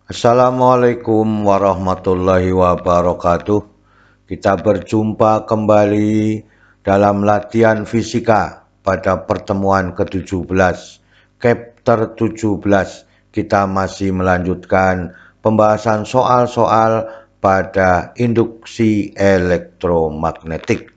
Assalamualaikum warahmatullahi wabarakatuh. Kita berjumpa kembali dalam latihan fisika pada pertemuan ke-17, chapter 17. Kita masih melanjutkan pembahasan soal-soal pada induksi elektromagnetik.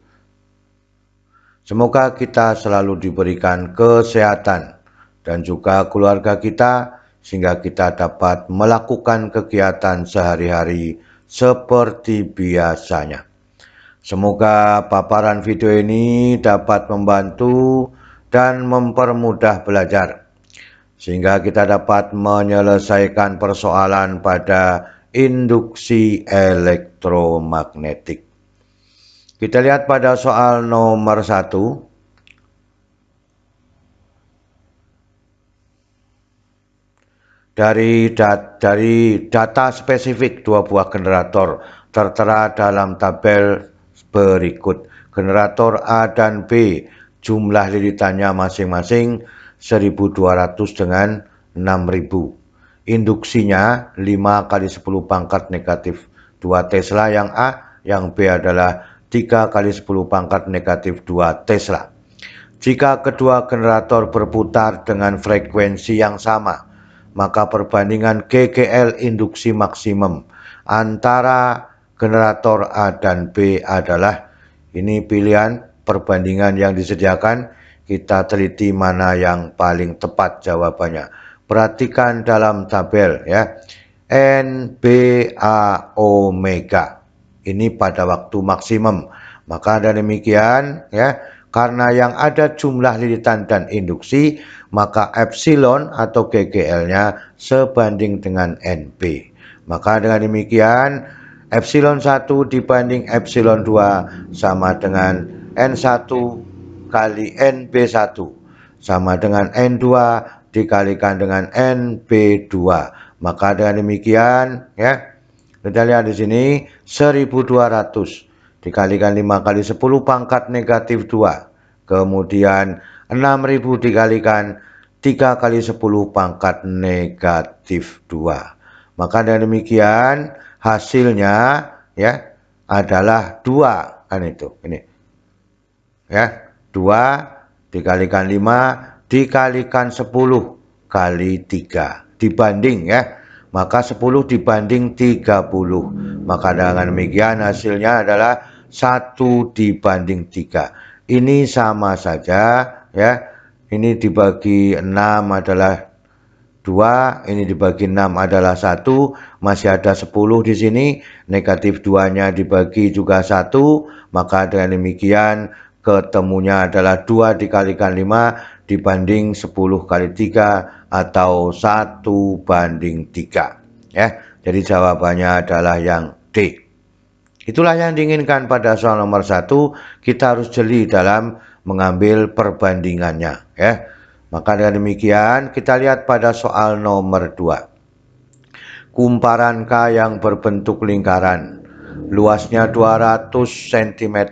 Semoga kita selalu diberikan kesehatan dan juga keluarga kita sehingga kita dapat melakukan kegiatan sehari-hari seperti biasanya. Semoga paparan video ini dapat membantu dan mempermudah belajar sehingga kita dapat menyelesaikan persoalan pada induksi elektromagnetik. Kita lihat pada soal nomor 1. Dari data spesifik dua buah generator tertera dalam tabel berikut. Generator A dan B jumlah lilitannya masing-masing 1200 dengan 6000. Induksinya 5 kali 10 pangkat negatif 2 Tesla yang A, yang B adalah 3 kali 10 pangkat negatif 2 Tesla. Jika kedua generator berputar dengan frekuensi yang sama, maka perbandingan GGL induksi maksimum antara generator A dan B adalah, ini pilihan perbandingan yang disediakan, kita teliti mana yang paling tepat jawabannya. Perhatikan dalam tabel ya, NBA omega ini pada waktu maksimum, maka dengan demikian ya, karena yang ada jumlah lilitan dan induksi, maka epsilon atau GGL-nya sebanding dengan NB. Maka dengan demikian, epsilon 1 dibanding epsilon 2 sama dengan N1 kali NB1 sama dengan N2 dikalikan dengan NB2. Maka dengan demikian ya, kita lihat di sini 1200 dikalikan 5 kali 10 pangkat negatif 2. Kemudian 6000 dikalikan 3 kali 10 pangkat negatif 2. Maka dengan demikian hasilnya ya adalah 2, kan itu. Ini. Ya, 2 dikalikan 5 dikalikan 10 kali 3 dibanding ya. Maka 10 dibanding 30. Maka dengan demikian hasilnya adalah 1 dibanding 3. Ini sama saja ya. Ini dibagi 6 adalah 2, ini dibagi 6 adalah 1, masih ada 10 di sini, negatif 2-nya dibagi juga 1, maka dengan demikian ketemunya adalah 2 dikalikan 5 dibanding 10 kali 3 atau 1 banding 3 ya. Jadi jawabannya adalah yang D. Itulah yang diinginkan pada soal nomor 1. Kita harus jeli dalam mengambil perbandingannya ya. Maka dengan demikian kita lihat pada soal nomor 2. Kumparan K yang berbentuk lingkaran, luasnya 200 cm²,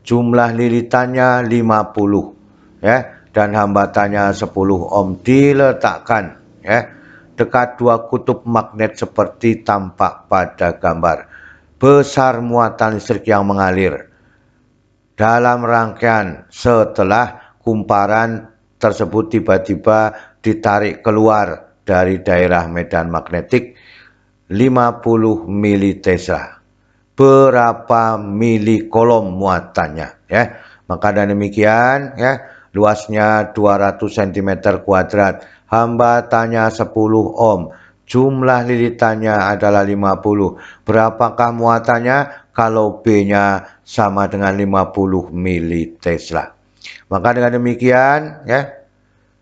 jumlah lilitannya 50 ya, dan hambatannya 10 ohm diletakkan ya dekat dua kutub magnet seperti tampak pada gambar. Besar muatan listrik yang mengalir dalam rangkaian setelah kumparan tersebut tiba-tiba ditarik keluar dari daerah medan magnetik 50 militesla. Berapa milikolom muatannya ya. Maka dengan demikian ya, luasnya 200 cm², hambatannya 10 ohm, jumlah lilitannya adalah 50. Berapakah muatannya kalau B-nya sama dengan 50 militesla? Maka dengan demikian ya,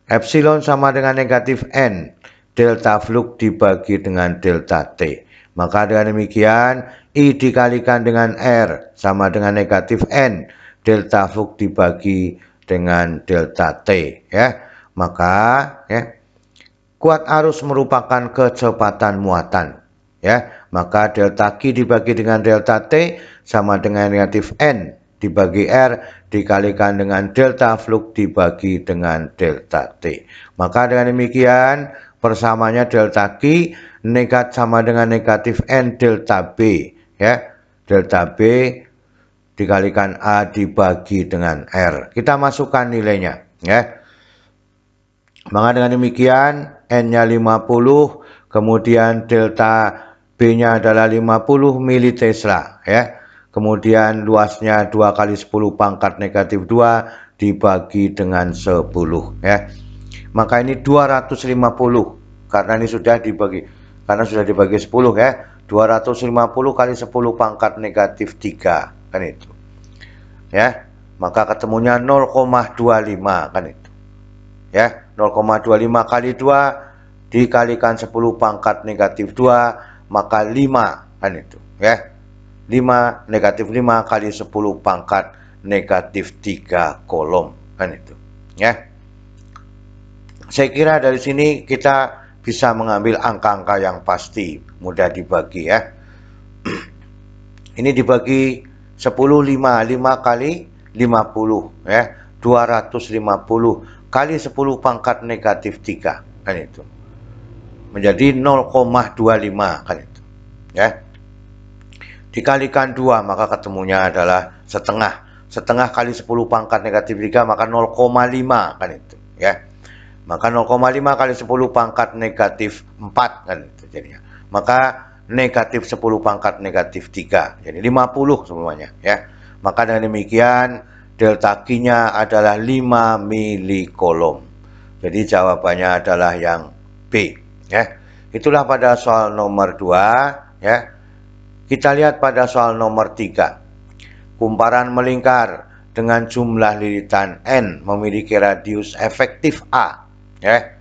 epsilon sama dengan negatif N, delta flux dibagi dengan delta T. Maka dengan demikian I dikalikan dengan R sama dengan negatif N, delta flux dibagi dengan delta T ya. Maka ya, kuat arus merupakan kecepatan muatan ya. Maka delta Q dibagi dengan delta T sama dengan negatif N dibagi R dikalikan dengan delta flux dibagi dengan delta T. Maka dengan demikian persamanya delta Q sama dengan negatif N delta B, ya. Delta B dikalikan A dibagi dengan R. Kita masukkan nilainya, ya. Maka dengan demikian N-nya 50, kemudian delta B-nya adalah 50 militesla, ya. Kemudian luasnya 2 kali 10 pangkat negatif 2 dibagi dengan 10, ya. Maka ini 250 karena ini sudah dibagi 10, ya. 250 kali 10 pangkat negatif 3 kan itu. Ya. Maka ketemunya 0,25 kan itu. Ya, 0,25 kali 2 dikalikan 10 pangkat negatif 2 maka 5 kan itu, ya. 5 negatif 5 kali 10 pangkat negatif 3 kolom kan itu, ya. Saya kira dari sini kita bisa mengambil angka-angka yang pasti, mudah dibagi, ya. Ini dibagi 10 5 kali 50, ya. 250 kali 10 pangkat negatif 3 kan itu. Menjadi 0,25 kan itu, ya. Dikalikan 2 maka ketemunya adalah setengah. Setengah kali 10 pangkat negatif 3 maka 0,5 kan itu, ya. Maka 0,5 kali 10 pangkat negatif 4 kan itu jadinya. Maka negatif 10 pangkat negatif 3. Jadi 50 semuanya, ya. Maka dengan demikian delta Q-nya adalah 5 milikolom. Jadi jawabannya adalah yang B, ya. Itulah pada soal nomor 2, ya. Kita lihat pada soal nomor 3. Kumparan melingkar dengan jumlah lilitan N memiliki radius efektif A, ya.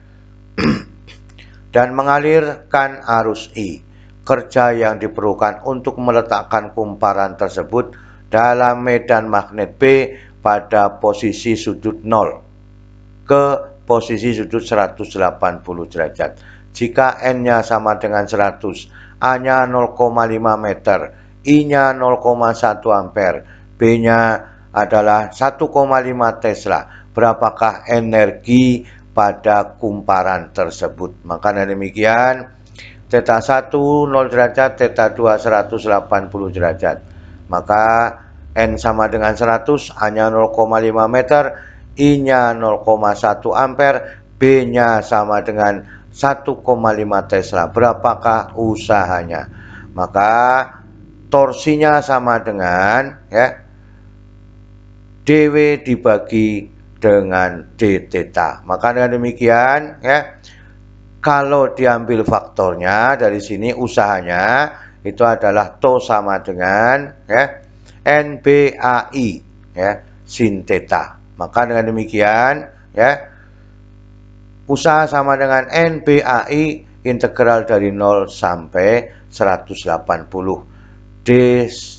Dan mengalirkan arus I. Kerja yang diperlukan untuk meletakkan kumparan tersebut dalam medan magnet B pada posisi sudut 0 ke posisi sudut 180 derajat. Jika N-nya sama dengan 100, A-nya 0,5 meter, I-nya 0,1 ampere, B-nya adalah 1,5 Tesla. Berapakah energi pada kumparan tersebut? Maka dengan demikian, theta 1 0 derajat, theta 2 180 derajat. Maka N sama dengan 100, A-nya 0,5 meter, I-nya 0,1 ampere, B-nya sama dengan 1,5 Tesla. Berapakah usahanya? Maka torsinya sama dengan, ya, dW dibagi dengan d theta. Maka dengan demikian, ya, kalau diambil faktornya dari sini usahanya itu adalah TO sama dengan, ya, NBAI, ya, sin theta. Maka dengan demikian, ya, usaha sama dengan NBAI integral dari 0 sampai 180 d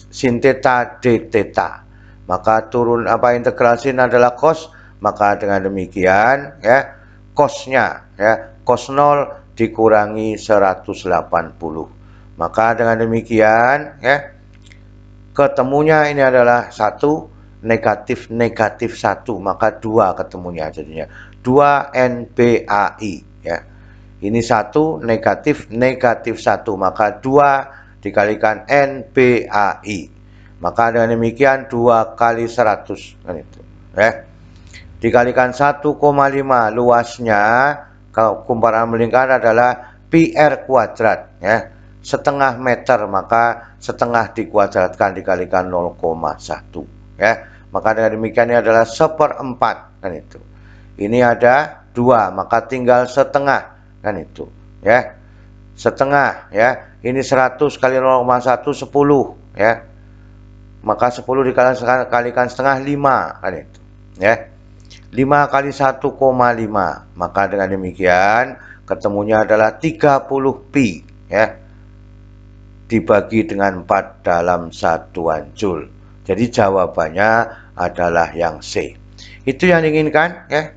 sin theta d theta. Maka turun integral sin adalah cos, maka dengan demikian, ya, cosnya, ya, cos 0 dikurangi 180. Maka dengan demikian, ya, ketemunya ini adalah 1 negatif 1, maka 2 ketemunya jadinya 2 NBAI, ya. Ini 1 negatif 1, maka 2 dikalikan NBAI. Maka dengan demikian 2 kali 100 kan itu, ya. Dikalikan 1,5 luasnya kumparan melingkar adalah PR kuadrat, ya. Setengah meter, maka setengah dikuadratkan dikalikan 0,1, ya. Maka dengan demikian ini adalah 1/4 kan itu. Ini ada 2, maka tinggal setengah kan itu, ya. Setengah, ya. Ini 100 kali 0,1 10, ya. Maka 10 dikalikan setengah 5 kan itu, ya. 5 kali 1,5. Maka dengan demikian ketemunya adalah 30 pi, ya, dibagi dengan 4 dalam satuan joule. Jadi jawabannya adalah yang C. Itu yang diinginkan, ya.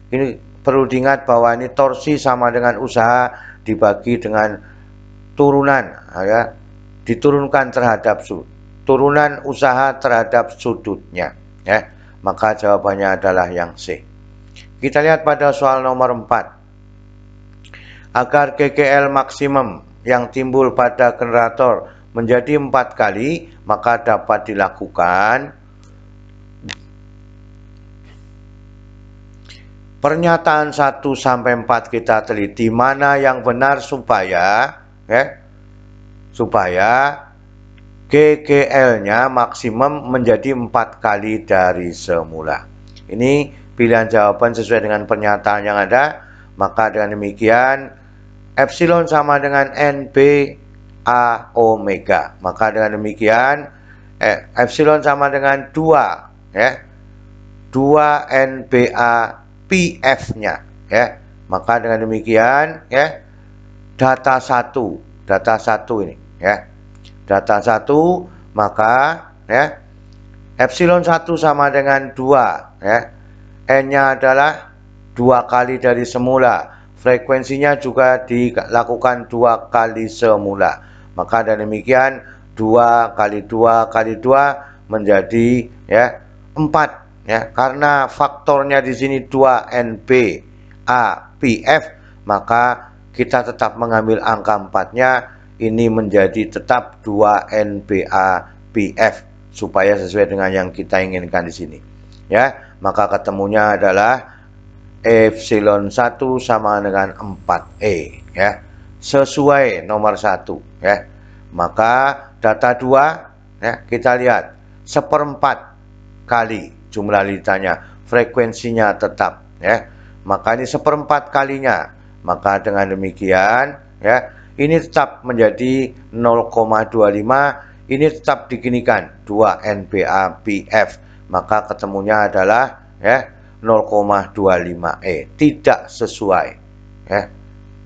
Ini perlu diingat bahwa ini torsi sama dengan usaha dibagi dengan turunan, ya, diturunkan terhadap turunan usaha terhadap sudutnya, ya. Maka jawabannya adalah yang C. Kita lihat pada soal nomor 4. Agar GGL maksimum yang timbul pada generator menjadi 4 kali, maka dapat dilakukan pernyataan 1 sampai 4 kita teliti mana yang benar supaya GGL-nya maksimum menjadi 4 kali dari semula. Ini pilihan jawaban sesuai dengan pernyataan yang ada. Maka dengan demikian epsilon sama dengan NBA omega. Maka dengan demikian epsilon sama dengan 2 NBA PF-nya Maka dengan demikian data 1 ini data 1 maka epsilon 1 sama dengan 2 N-nya adalah 2 kali dari semula, frekuensinya juga dilakukan 2 kali semula. Maka dengan demikian 2 kali 2 kali 2 menjadi 4 karena faktornya di sini 2 NBAPF, maka kita tetap mengambil angka 4-nya, ini menjadi tetap 2 NBAPF supaya sesuai dengan yang kita inginkan di sini. Maka ketemunya adalah epsilon 1 sama dengan 4E sesuai nomor 1 Maka data 2 kita lihat 1/4 kali jumlah lilitannya, frekuensinya tetap maka ini 1/4 kalinya, maka dengan demikian ini tetap menjadi 0,25, ini tetap diginikan 2 NBAPF, maka ketemunya adalah 0,25E, tidak sesuai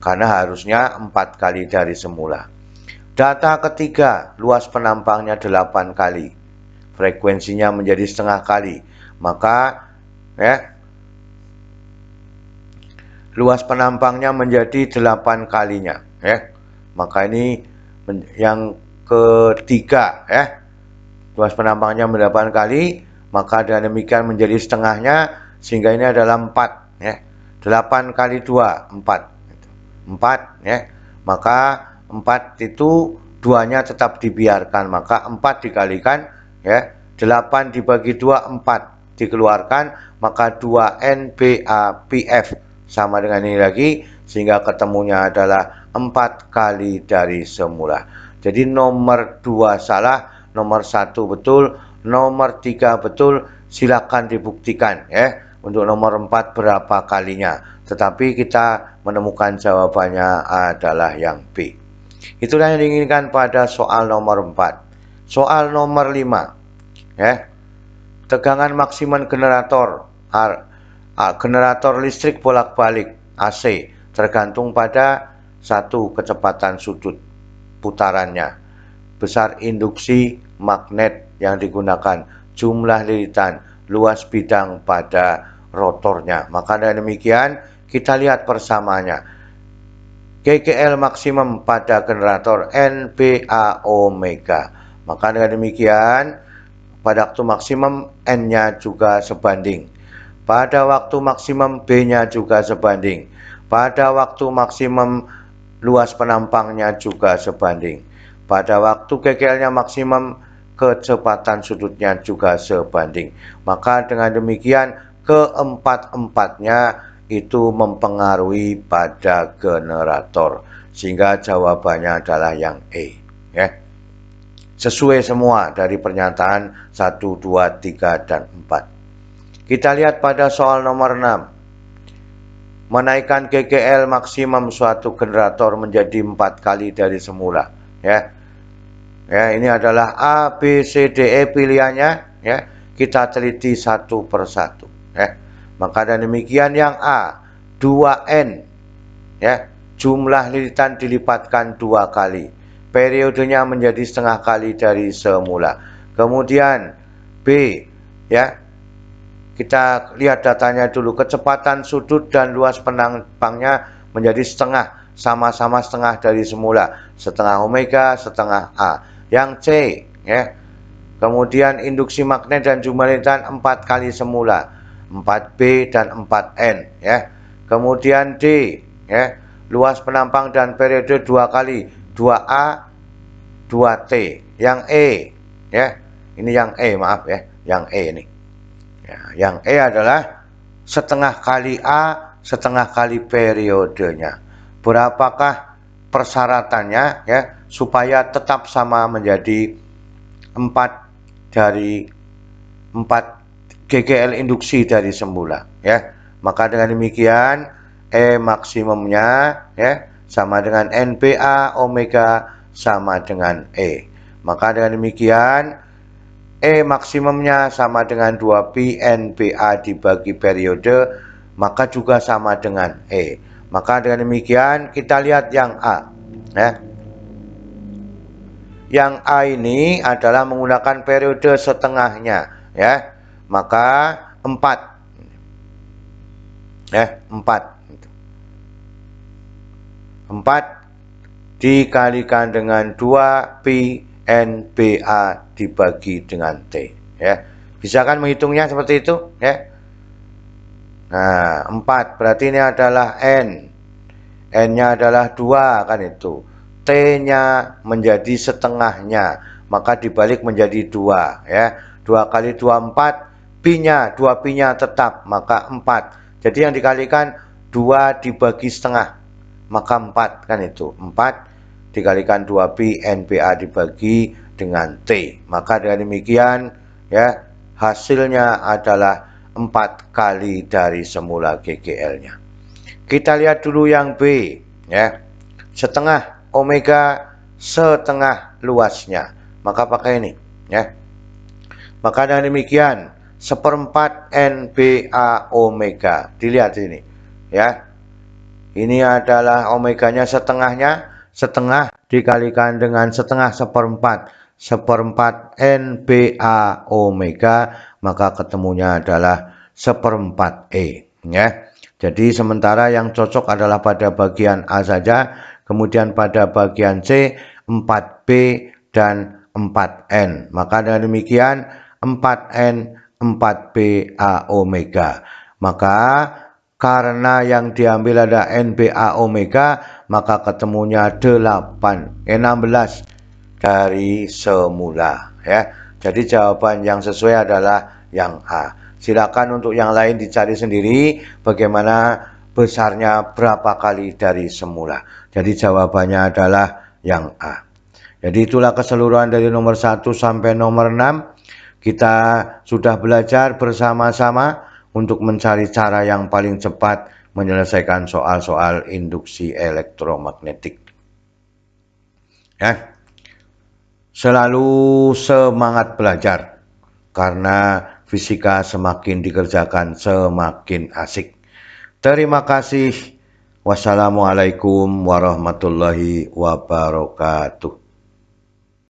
karena harusnya 4 kali dari semula. Data ketiga, luas penampangnya 8 kali, frekuensinya menjadi setengah kali, maka luas penampangnya menjadi 8 kalinya maka ini yang ketiga luas penampangnya 8 kali, maka dengan demikian menjadi setengahnya, sehingga ini adalah 4 8 kali 2 4 maka 4 itu 2-nya tetap dibiarkan, maka 4 dikalikan 8 dibagi 2 4 dikeluarkan, maka 2 NBAPF sama dengan ini lagi, sehingga ketemunya adalah 4 kali dari semula. Jadi nomor 2 salah, nomor 1 betul, nomor 3 betul. Silakan dibuktikan untuk nomor 4 berapa kalinya, tetapi kita menemukan jawabannya adalah yang B. Itulah yang diinginkan pada soal nomor 4. Soal nomor 5 tegangan maksimum generator listrik bolak-balik AC tergantung pada 1 kecepatan sudut putarannya, besar induksi magnet yang digunakan, jumlah lilitan, luas bidang pada rotornya. Maka dengan demikian kita lihat persamaannya. GGL maksimum pada generator NBA omega. Maka dengan demikian pada waktu maksimum N-nya juga sebanding, pada waktu maksimum B-nya juga sebanding, pada waktu maksimum luas penampangnya juga sebanding, pada waktu GGL-nya maksimum kecepatan sudutnya juga sebanding. Maka dengan demikian keempat-empatnya itu mempengaruhi pada generator, sehingga jawabannya adalah yang E sesuai semua dari pernyataan 1, 2, 3, dan 4. Kita lihat pada soal nomor 6. Menaikkan GGL maksimum suatu generator menjadi 4 kali dari semula ini adalah A, B, C, D, E pilihannya kita teliti satu persatu maka dengan demikian yang A 2N jumlah lilitan dilipatkan 2 kali, periodenya menjadi setengah kali dari semula. Kemudian B kita lihat datanya dulu, kecepatan sudut dan luas penampangnya menjadi setengah, sama-sama setengah dari semula, setengah omega, setengah A. Yang C kemudian induksi magnet dan jumlah lilitan 4 kali semula, 4B dan 4N Kemudian D luas penampang dan periode 2 kali, 2A, 2T. Yang E, ya, ini yang E, maaf ya, yang E ini. Ya, yang E adalah setengah kali A, setengah kali periodenya. Berapakah persyaratannya ya supaya tetap sama menjadi 4 dari 4 GGL induksi dari semula ya. Maka dengan demikian E maksimumnya ya sama dengan NPA omega sama dengan E. Maka dengan demikian E maksimumnya sama dengan 2pi NPA dibagi periode, maka juga sama dengan E. Maka dengan demikian kita lihat yang A ya. Yang A ini adalah menggunakan periode setengahnya ya. Maka 4 ya, 4 dikalikan dengan 2pi NPA dibagi dengan T ya. Bisa kan menghitungnya seperti itu ya. Nah, 4 berarti ini adalah N. N-nya adalah 2 kan itu. T-nya menjadi setengahnya, maka dibalik menjadi 2 ya. 2 kali 2 4, pi-nya 2 pi-nya tetap, maka 4. Jadi yang dikalikan 2 dibagi setengah, maka 4 kan itu. 4 dikalikan 2 pi NPA dibagi dengan T. Maka dengan demikian ya hasilnya adalah 4 kali dari semula GGL-nya. Kita lihat dulu yang B ya. Setengah omega setengah luasnya. Maka pakai ini ya. Maka dengan demikian 1/4 NPA omega. Dilihat ini ya. Ini adalah omeganya setengahnya, setengah dikalikan dengan setengah 1/4. 1/4 NPA omega, maka ketemunya adalah 1/4 E ya. Jadi sementara yang cocok adalah pada bagian A saja, kemudian pada bagian C 4B dan 4N. Maka dengan demikian 4N 4B A omega. Maka karena yang diambil ada NPA omega, maka ketemunya 16 dari semula ya. Jadi jawaban yang sesuai adalah yang A. Silakan untuk yang lain dicari sendiri bagaimana besarnya berapa kali dari semula. Jadi jawabannya adalah yang A. Jadi itulah keseluruhan dari nomor 1 sampai nomor 6. Kita sudah belajar bersama-sama untuk mencari cara yang paling cepat menyelesaikan soal-soal induksi elektromagnetik. Ya. Selalu semangat belajar, karena fisika semakin dikerjakan semakin asik. Terima kasih. Wassalamualaikum warahmatullahi wabarakatuh.